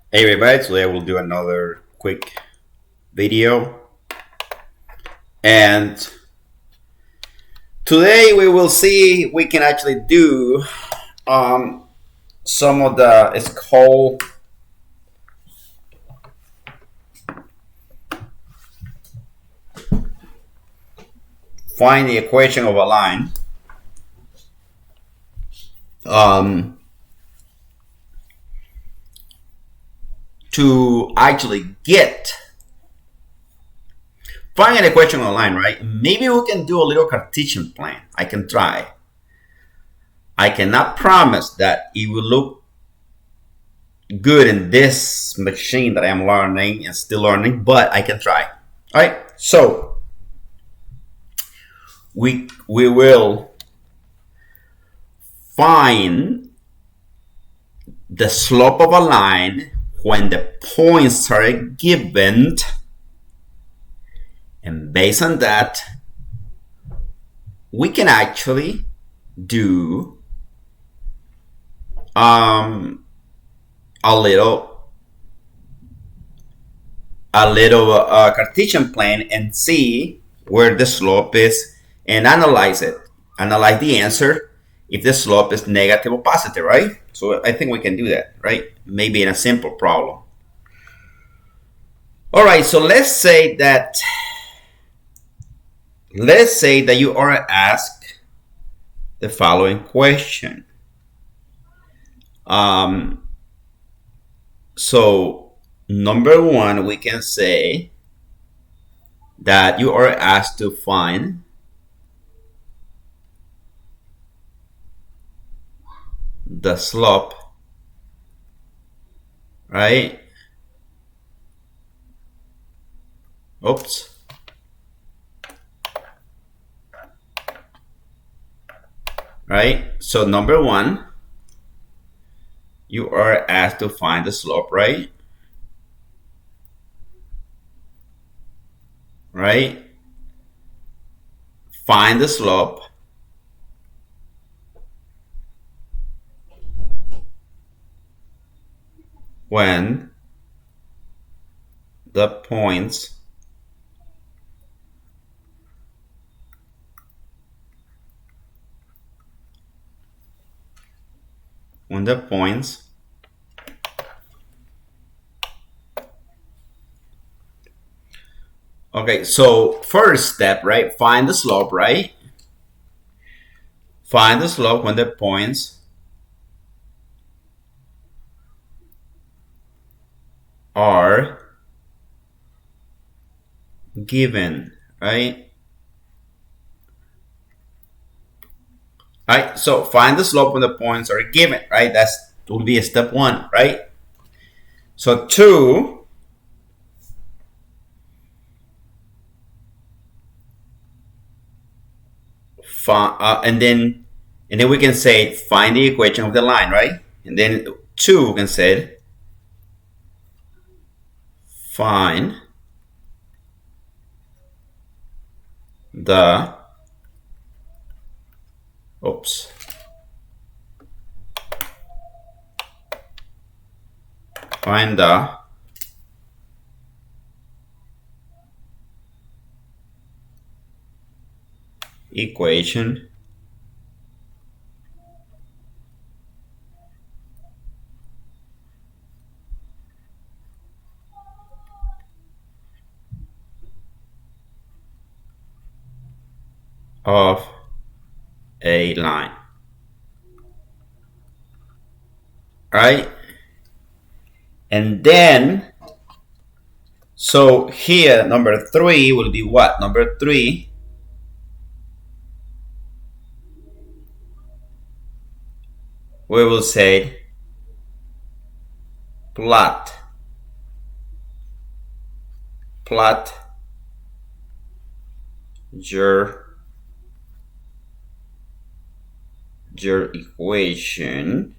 Hey everybody, today I will do another quick video, and today we will see we can actually do some of the, it's called find the equation of a line. To actually find an equation of a line, right? Maybe we can do a little Cartesian plan. I can try. I cannot promise that it will look good in this machine that I am learning and still learning, but I can try. All right, so we will find the slope of a line when the points are given, and based on that we can actually do a little Cartesian plan and see where the slope is and analyze the answer if the slope is negative or positive, right? So I think we can do that, right? Maybe in a simple problem. All right, so let's say that you are asked the following question. So number one, we can say that you are asked to find the slope, right? Oops. Right? So number one, you are asked to find the slope, right? Right? Find the slope when the points okay, so first step, right? Find the slope, right? Find the slope when the points are given, right? Right, so find the slope when the points are given, right? That will be a step one, right? So two, and then we can say find the equation of the line, right? And then two, we can say find the find the equation of a line, right? And then, so here number three will be what? Number three, we will say plot your equation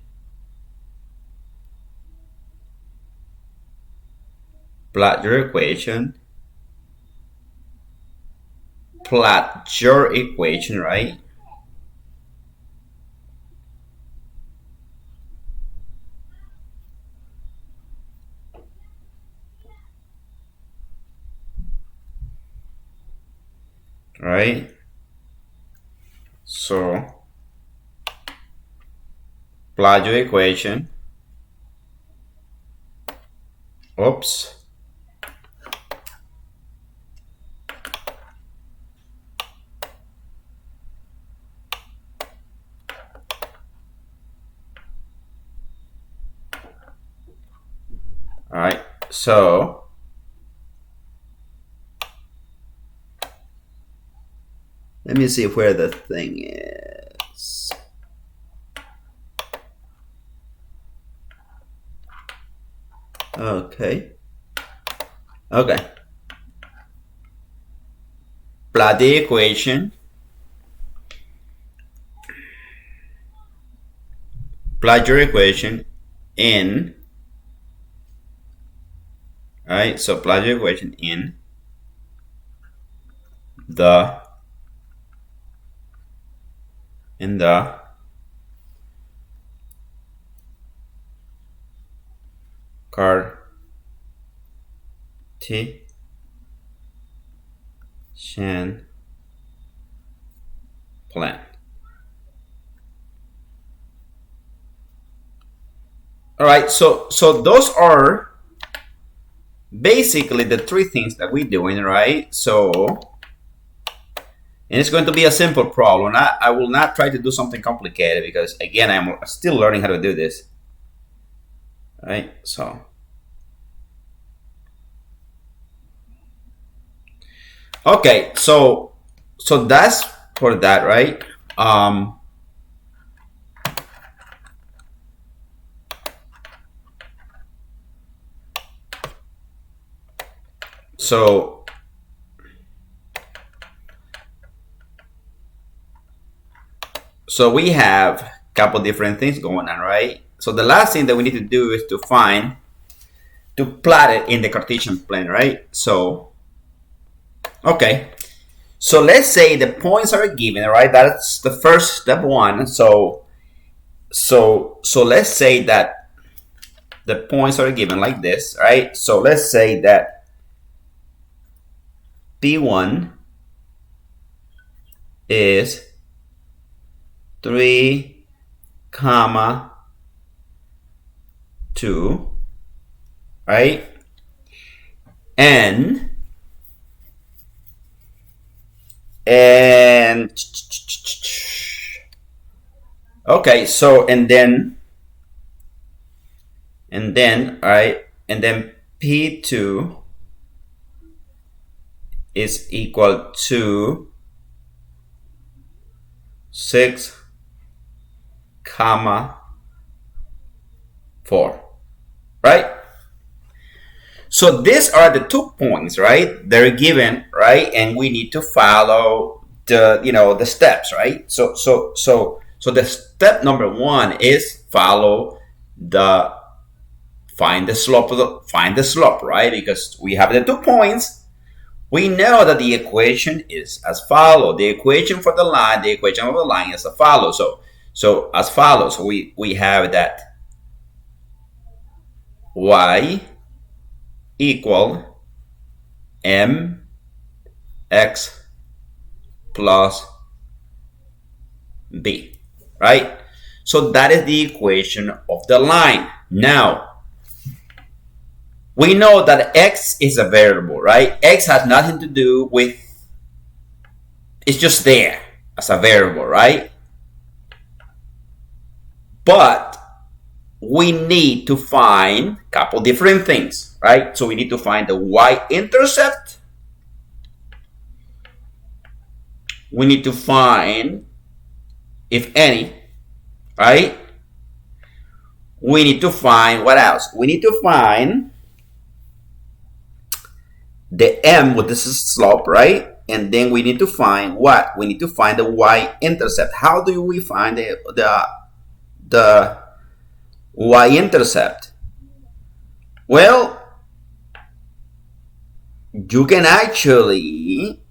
plot your equation, right? right? So plot your equation. Oops. All right, so let me see where the thing is. Okay. Okay. Plot the equation. Plot your equation in. All right, so plot your equation in the Cartesian plan. All right, so those are basically the three things that we're doing, right? So, and it's going to be a simple problem. I will not try to do something complicated because, again, I'm still learning how to do this. All right, so. Okay, so that's for that, right? So we have a couple different things going on, right? So the last thing that we need to do is to plot it in the Cartesian plane, right? So, okay. So let's say the points are given, right? That's the first step one. So let's say that the points are given like this, right? So let's say that P1 is 3, 2, right? And okay, so and then all right, and then P2 is equal to 6, 4, right? So these are the 2 points, right? They're given, right? And we need to follow the, the steps, right? So the step number 1 is follow the find the slope, right? Because we have the 2 points. We know that the equation is as follows. The equation for the line, the equation of the line is as follows. So as follows, we have that y equal mx plus b, right? So that is the equation of the line. Now, we know that x is a variable, right? X has nothing to do with, it's just there as a variable, right? But we need to find a couple different things, right? So we need to find the y-intercept. We need to find, if any, right? We need to find, what else? We need to find the m with this slope, right? And then we need to find what? We need to find the y-intercept. How do we find the y-intercept? Well, you can actually,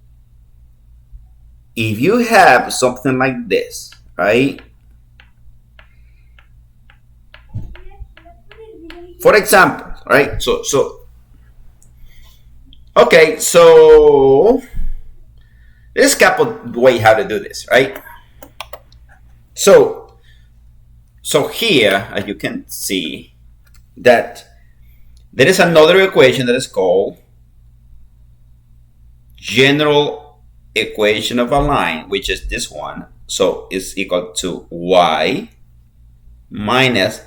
if you have something like this, right? For example, right? So okay, so There's a couple ways how to do this, right? So here, as you can see, that there is another equation that is called general equation of a line, which is this one. So it's equal to y minus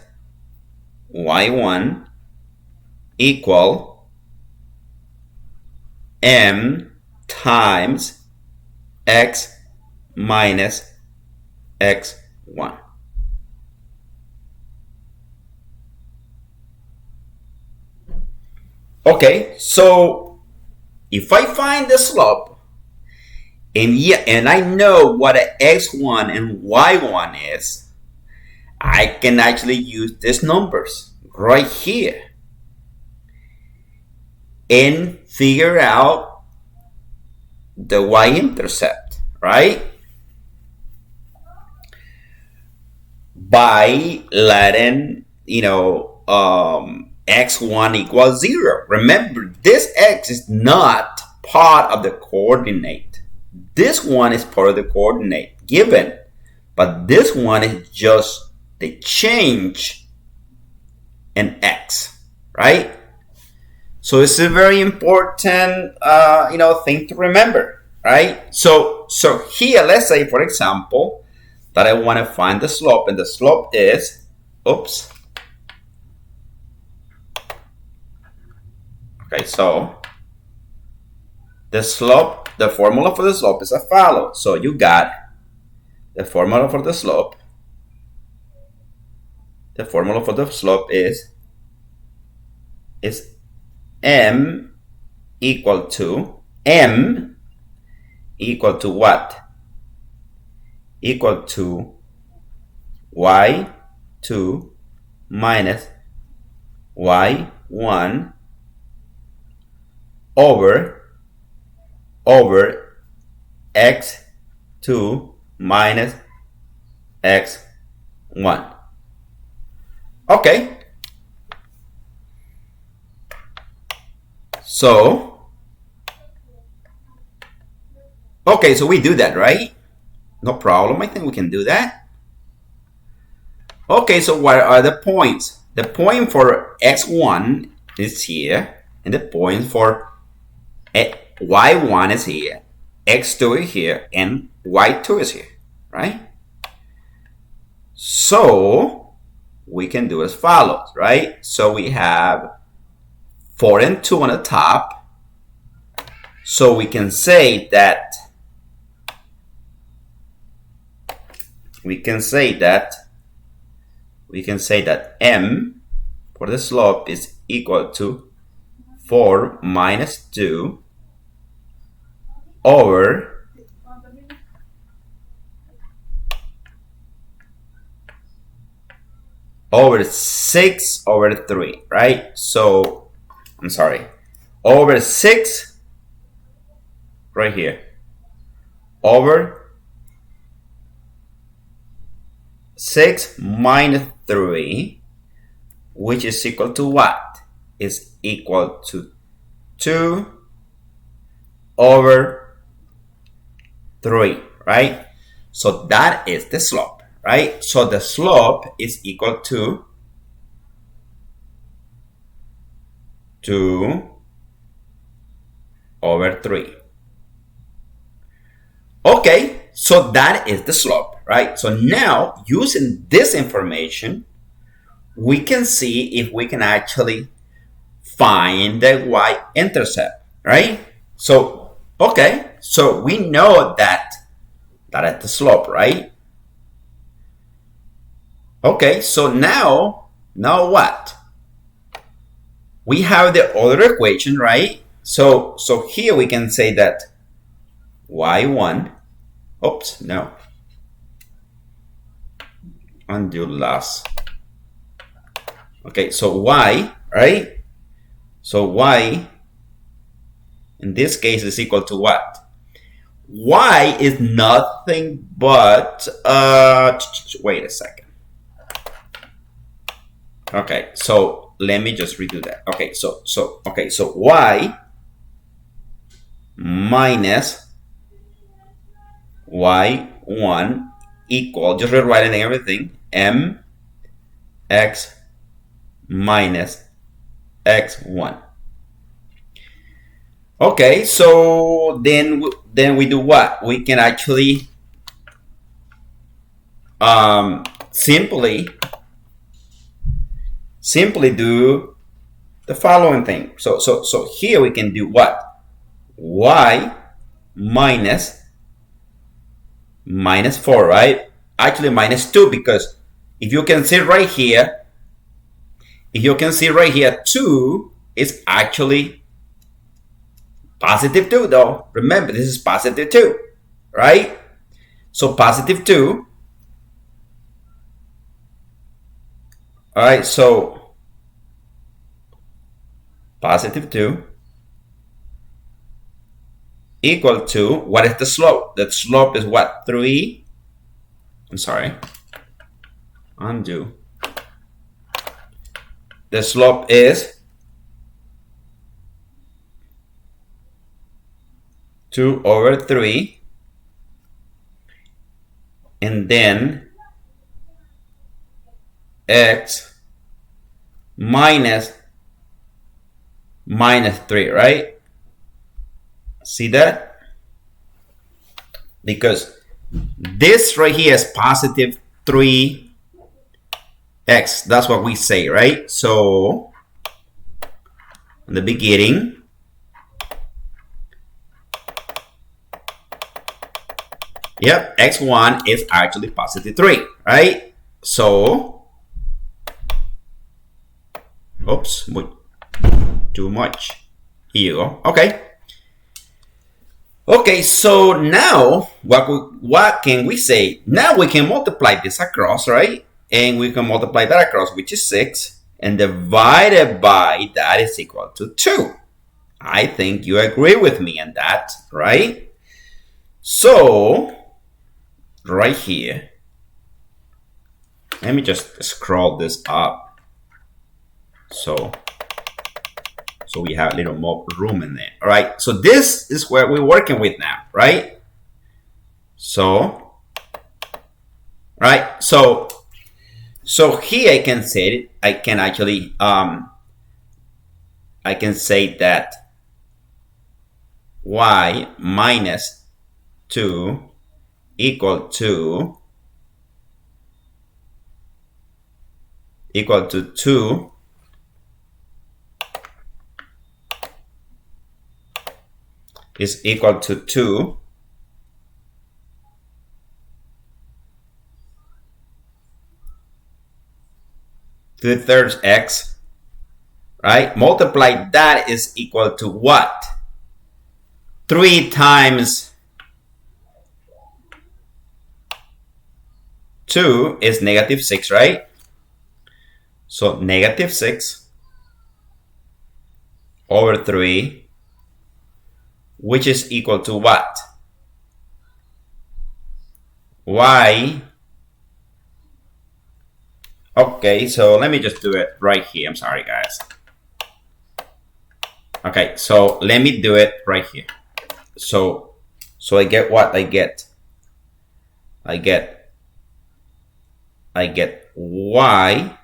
y1 equal m times x minus x1. Okay, so if I find the slope, and I know what an x1 and y1 is, I can actually use these numbers right here and figure out the y-intercept, right? By letting, x1 equals 0. Remember, this x is not part of the coordinate. This one is part of the coordinate given, but this one is just the change in x, right? So it's a very important, thing to remember, right? So here, let's say, for example, that I want to find the slope, and the slope is, okay, so the slope, the formula for the slope is as follows. So you got the formula for the slope. The formula for the slope is m equal to what? Equal to y2 minus y1 over x2 minus x1. Okay. So we do that, right? No problem. I think we can do that. Okay, so what are the points? The point for x1 is here, and the point for y1 is here, x2 is here, and y2 is here, right? So we can do as follows, right? So we have 4 and 2 on the top. So we can say that m for the slope is equal to 4 minus 2 over 6 over 3, right? So I'm sorry, over 6 right here over 6 minus 3, which is equal to what? Is equal to 2 over 3, right? So that is the slope, right? So the slope is equal to 2 over 3. Okay, so that is the slope, right? So now, using this information, we can see if we can actually find the y-intercept, right? So, okay, so we know that is the slope, right? Okay, so now what? We have the other equation, right? So here we can say that y1, undo last. Okay, so y, right? So y, in this case, is equal to what? Y is nothing but, wait a second. Okay, so let me just redo that. Okay, so y minus y1 equal, just rewriting everything, mx minus x1. Okay, so then we do what? We can actually simply do the following thing. So here we can do what? Y minus 4, right? Actually minus 2, because if you can see right here, 2 is actually positive 2 though. Remember, this is positive 2, right? So positive 2. All right, so positive 2 equal to, what is the slope? The slope is what? 3. I'm sorry. Undo. The slope is 2 over 3. And then x minus 3, right? See that? Because this right here is positive 3x. That's what we say, right? So in the beginning, yep, x1 is actually positive 3, right? So, oops, too much. Here you go. Okay. Okay, so now what can we say? Now we can multiply this across, right? And we can multiply that across, which is 6, and divided by that is equal to 2. I think you agree with me on that, right? So, right here, let me just scroll this up. So we have a little more room in there. All right, so this is where we're working with now, right? So, right, so here I can say it. I can actually I can say that y minus 2 equal to 2 is equal to 2 2/3 x, right? Multiply that is equal to what? 3 times 2 is negative 6, right? So negative 6 over 3, which is equal to what? Y. Okay, so let me just do it right here. I'm sorry, guys. Okay, so let me do it right here. So I get what? I get y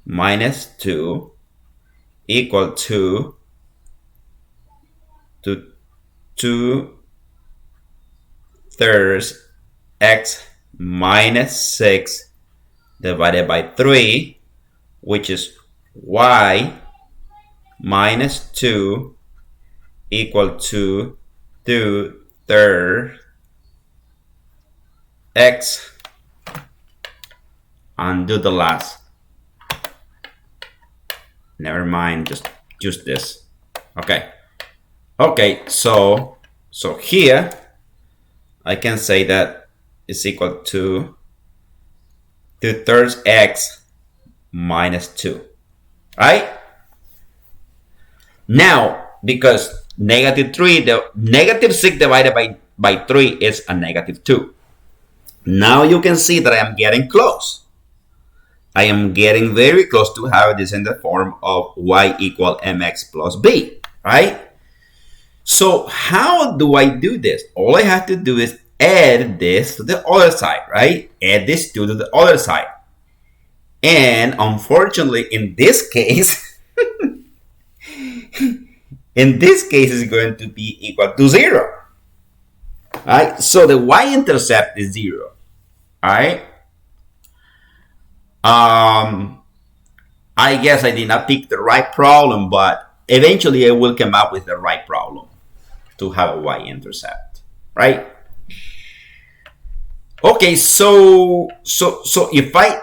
minus 2 equal to 2/3 x minus 6 divided by 3, which is y minus 2 equal to 2/3 x. Undo the last. Never mind, just this. Okay. Okay, so here I can say that is equal to 2/3 x minus 2, right? Now, because negative 6 divided by 3 is a negative 2. Now you can see that I am getting close. I am getting very close to have this in the form of y equal mx plus b, right? So how do I do this? All I have to do is add this to the other side, right? Add this 2 to the other side. And unfortunately, in this case, it's going to be equal to 0. All right, so the y-intercept is 0. All right. I guess I did not pick the right problem, but eventually I will come up with the right problem to have a y-intercept, right? Okay, so if I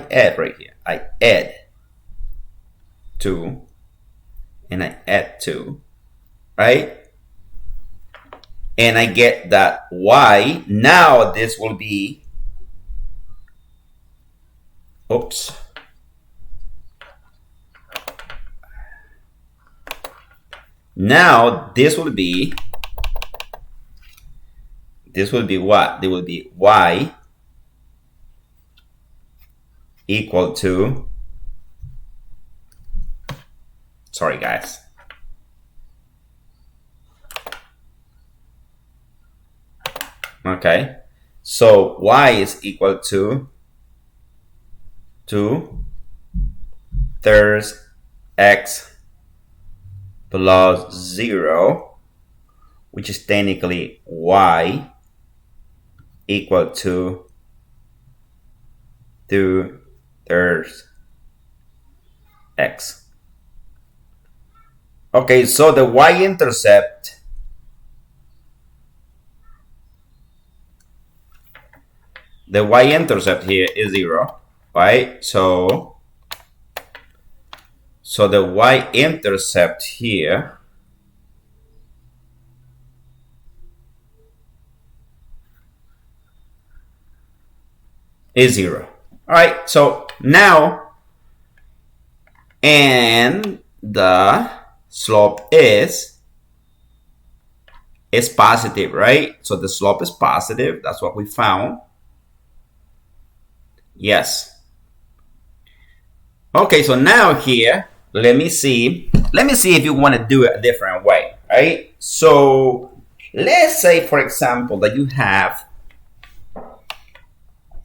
add, right here, I add 2 and I add 2, right? And I get that y. Now this will be, oops. Now this will be what? It will be y equal to, sorry guys. Okay, so y is equal to 2/3 x plus 0, which is technically y equal to 2/3 x. Okay, so the y-intercept here is 0, right? So the y-intercept here is 0. All right, so now, and the slope is positive, right? So the slope is positive. That's what we found. Yes. Okay, so now here, let me see if you want to do it a different way, right? So let's say, for example, that you have,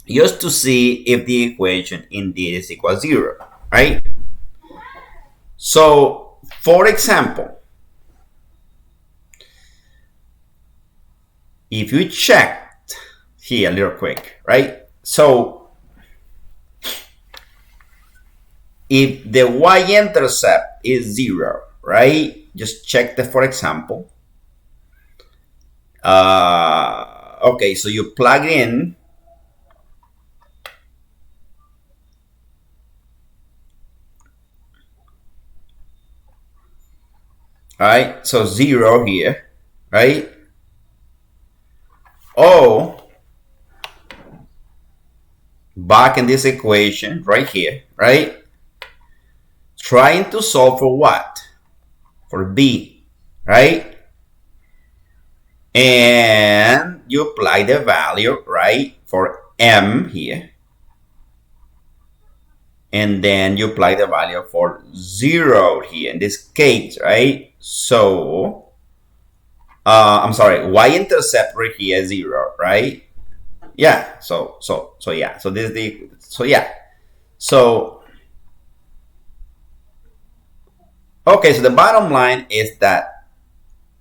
just to see if the equation indeed is equal to 0, right? So, for example, if you check here a little quick, right? So, if the y-intercept is 0, right? Just check the, for example. Okay, so you plug in right? So 0 here, right? Oh, back in this equation right here, right? Trying to solve for what? For b, right? And you apply the value, right, for m here. And then you apply the value for 0 here in this case, right? So, I'm sorry, y-intercept right here is 0, right? Yeah, so yeah, so this is the, so yeah. So, okay, so the bottom line is that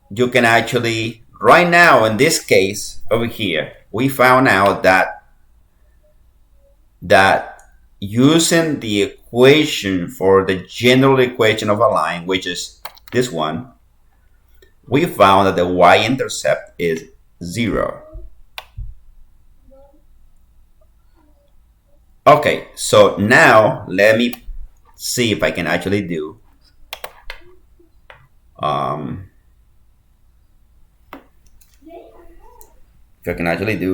you can actually, right now in this case over here, we found out that using the equation for the general equation of a line, which is this one, we found that the y-intercept is 0. Okay, so now let me see if I can actually do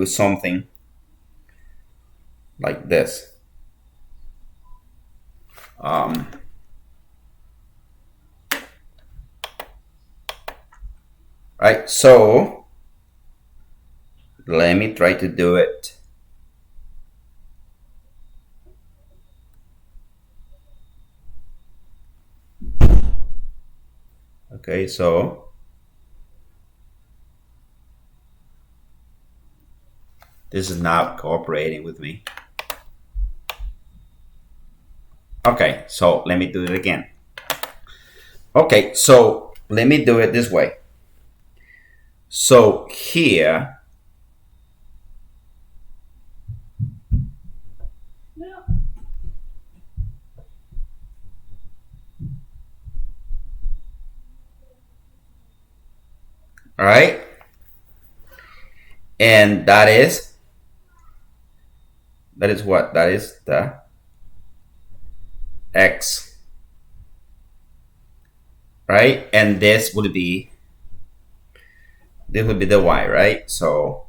something like this. Right, so let me try to do it. Okay, so this is not cooperating with me. Okay, so let me do it again. Okay, so let me do it this way. So here, all right, and that is what? That is the X, right? And this would be the Y, right? So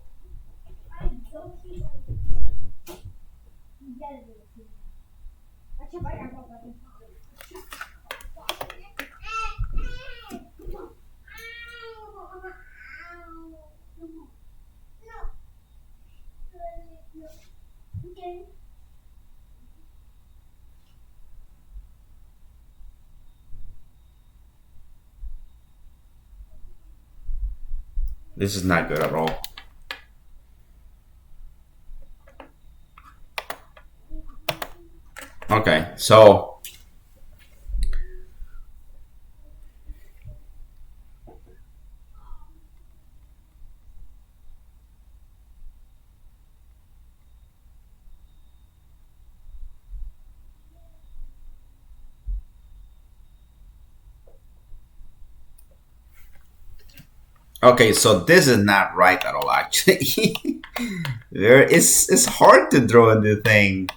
this is not good at all. Okay, so this is not right at all. Actually, it's hard to draw the thing.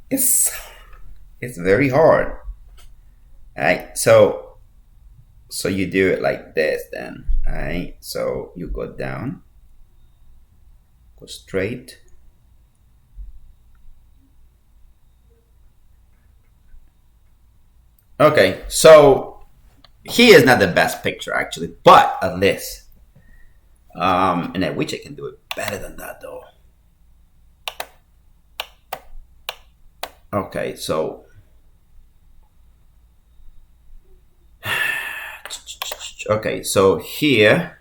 It's very hard. All right, so you do it like this then. All right, so you go down, go straight. Okay, so he is not the best picture actually, but at least, and I wish I can do it better than that though. Okay, so okay, so here,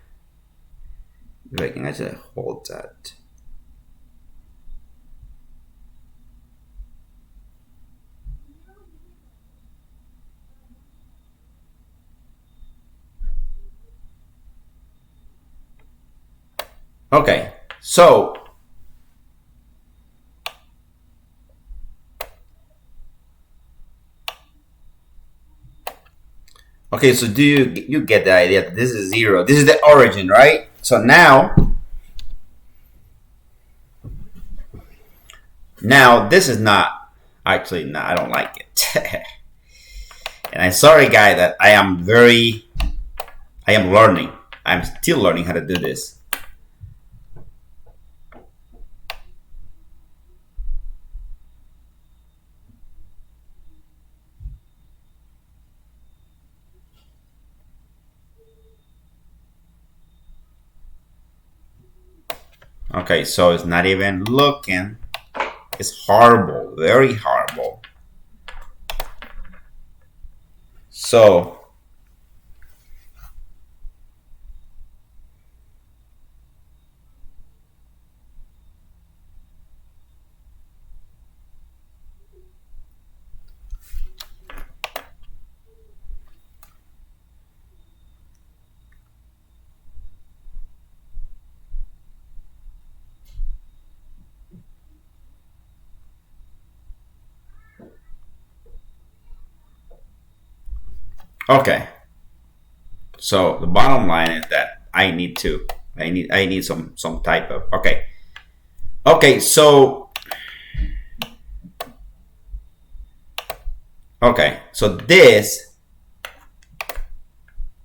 if I can actually hold that. Okay, so okay, so do you get the idea that this is 0? This is the origin, right? So now this is not actually, no, I don't like it. And I'm sorry, guy, that I am learning. I'm still learning how to do this. Okay, so it's not even looking. It's horrible, very horrible. So okay, so the bottom line is that I need some type of okay, so this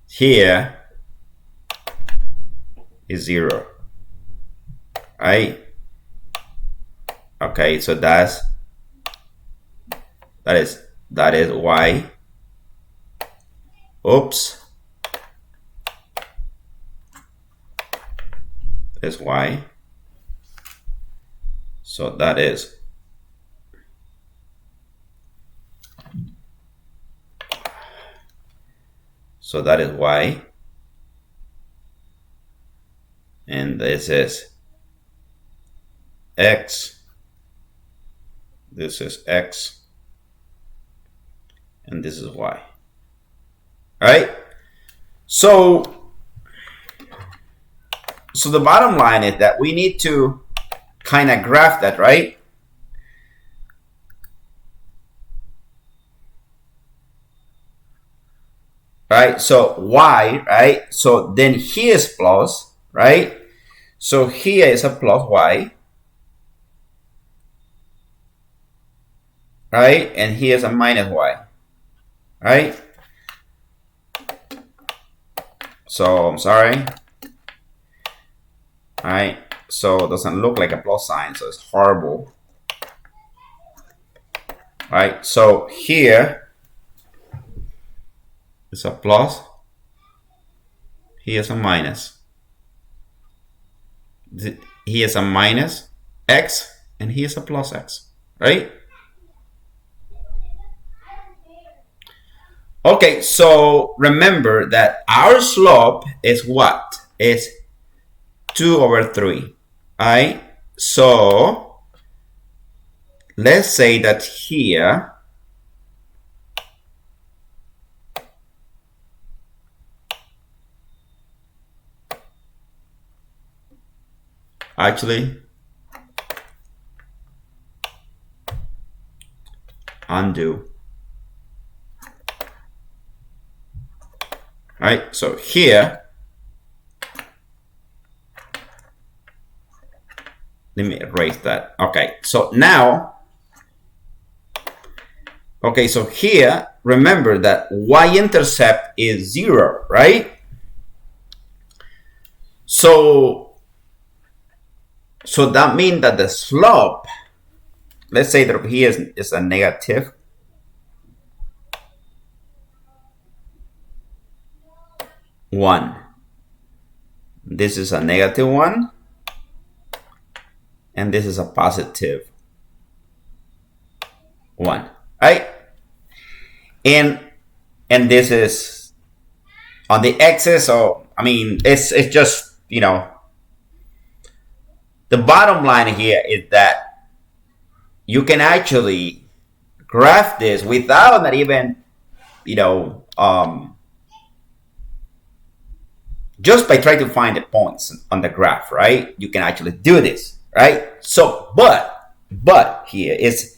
here is 0, right? Okay, so that is Y. Oops, is Y. So that is So that is y. And this is x. This is x. And this is y. All right? So the bottom line is that we need to kind of graph that, right? Right? So y, right? So then here is plus, right? So here is a plus y. Right? And here's a minus y. Right? So I'm sorry. Right? So it doesn't look like a plus sign, so it's horrible. Right? So here is a plus. Here's a minus. Here's a minus x, and here's a plus x. Right? Okay, so remember that our slope is what? It's 2/3. Right? So let's say that here actually undo. Right? So here, let me erase that. Okay, so now, okay, so here, remember that y-intercept is 0, right? So that means that the slope, let's say that here is a negative 1. This is a negative 1. And this is a positive 1. Right? And this is on the x-axis. So I mean, it's just, you know, the bottom line here is that you can actually graph this without not even, you know, just by trying to find the points on the graph, right? You can actually do this, right? So, but here is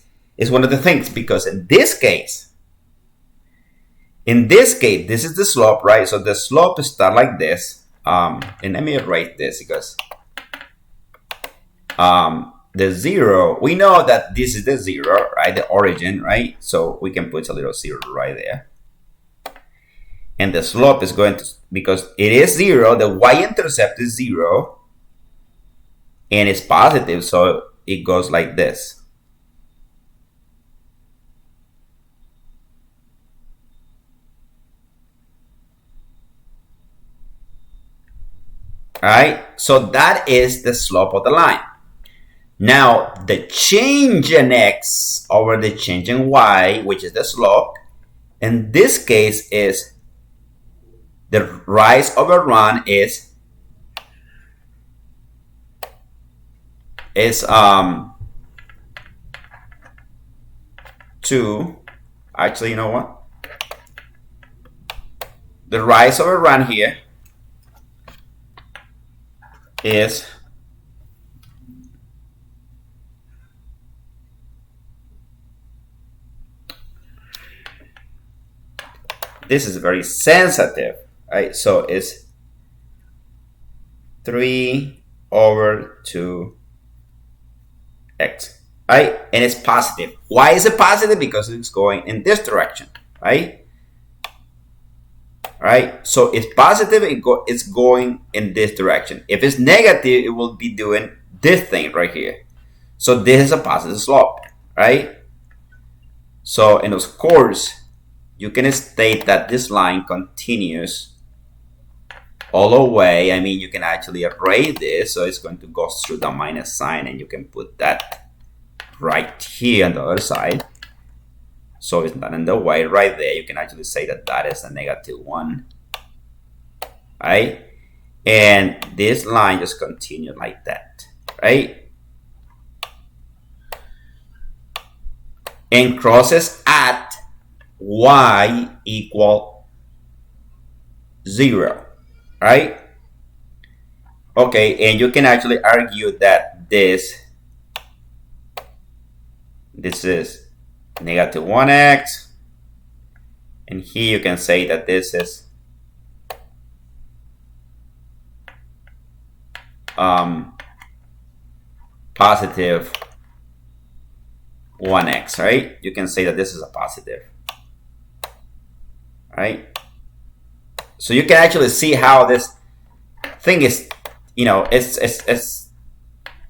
one of the things, because in this case, this is the slope, right? So the slope starts like this. And let me write this because the 0, we know that this is the 0, right? The origin, right? So we can put a little 0 right there. And the slope is going to, because it is 0, the y-intercept is 0, and it's positive, so it goes like this. All right, so that is the slope of the line. Now, the change in x over the change in y, which is the slope, in this case is the rise over run is 2. Actually, you know what? The rise over run here is this is very sensitive, right? So it's 3/2x, right? And it's positive. Why is it positive? Because it's going in this direction, right? Right? So it's positive, it's going in this direction. If it's negative, it will be doing this thing right here. So this is a positive slope, right? So, and of course, you can state that this line continues all the way. I mean, you can actually erase this, so it's going to go through the minus sign, and you can put that right here on the other side. So it's not in the way right there. You can actually say that that is a -1. right? And this line just continued like that, right? And crosses at y equal 0, right? Okay, and you can actually argue that this is negative 1x, and here you can say that this is positive 1x, right? You can say that this is a positive, right? So you can actually see how this thing is, it's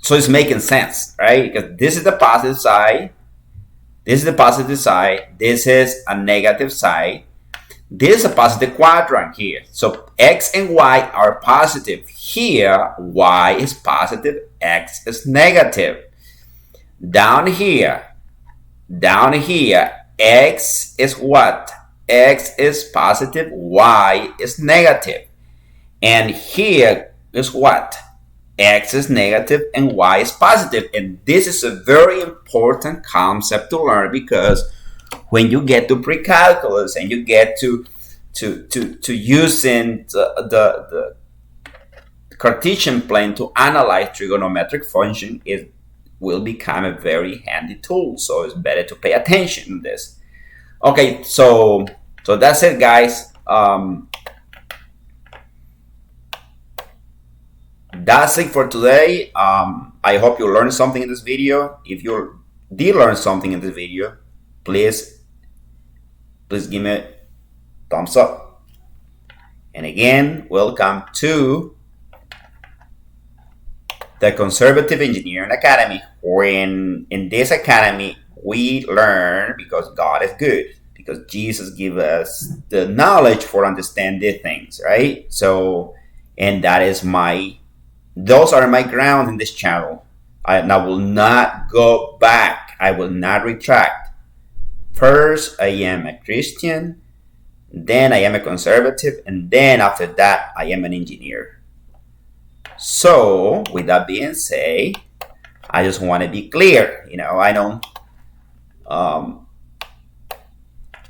so it's making sense, right? Because this is the positive side, this is the positive side, this is a negative side, this is a positive quadrant here. So x and y are positive. Here, y is positive, x is negative. Down here, x is what? X is positive, y is negative. And here is what? X is negative and y is positive. And this is a very important concept to learn, because when you get to pre-calculus and you get to using the Cartesian plane to analyze trigonometric function, it will become a very handy tool. So it's better to pay attention to this. Okay, so that's it, guys. That's it for today. I hope you learned something in this video. If you did learn something in this video, please give me a thumbs up. And again, welcome to the Conservative Engineering Academy. When in this academy, we learn because God is good, because Jesus gives us the knowledge for understanding things, right? So, and those are my ground in this channel. I will not go back. I will not retract. First, I am a Christian, then I am a conservative, and then after that, I am an engineer. So, with that being said, I just want to be clear. I don't,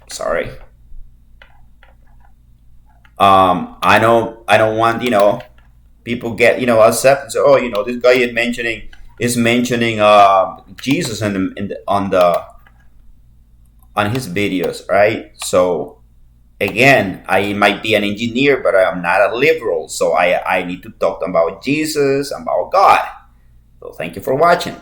sorry. I don't want, people get, upset and say, oh, this guy is mentioning Jesus on his videos, right? So again, I might be an engineer, but I am not a liberal. So I need to talk about Jesus, about God. So thank you for watching.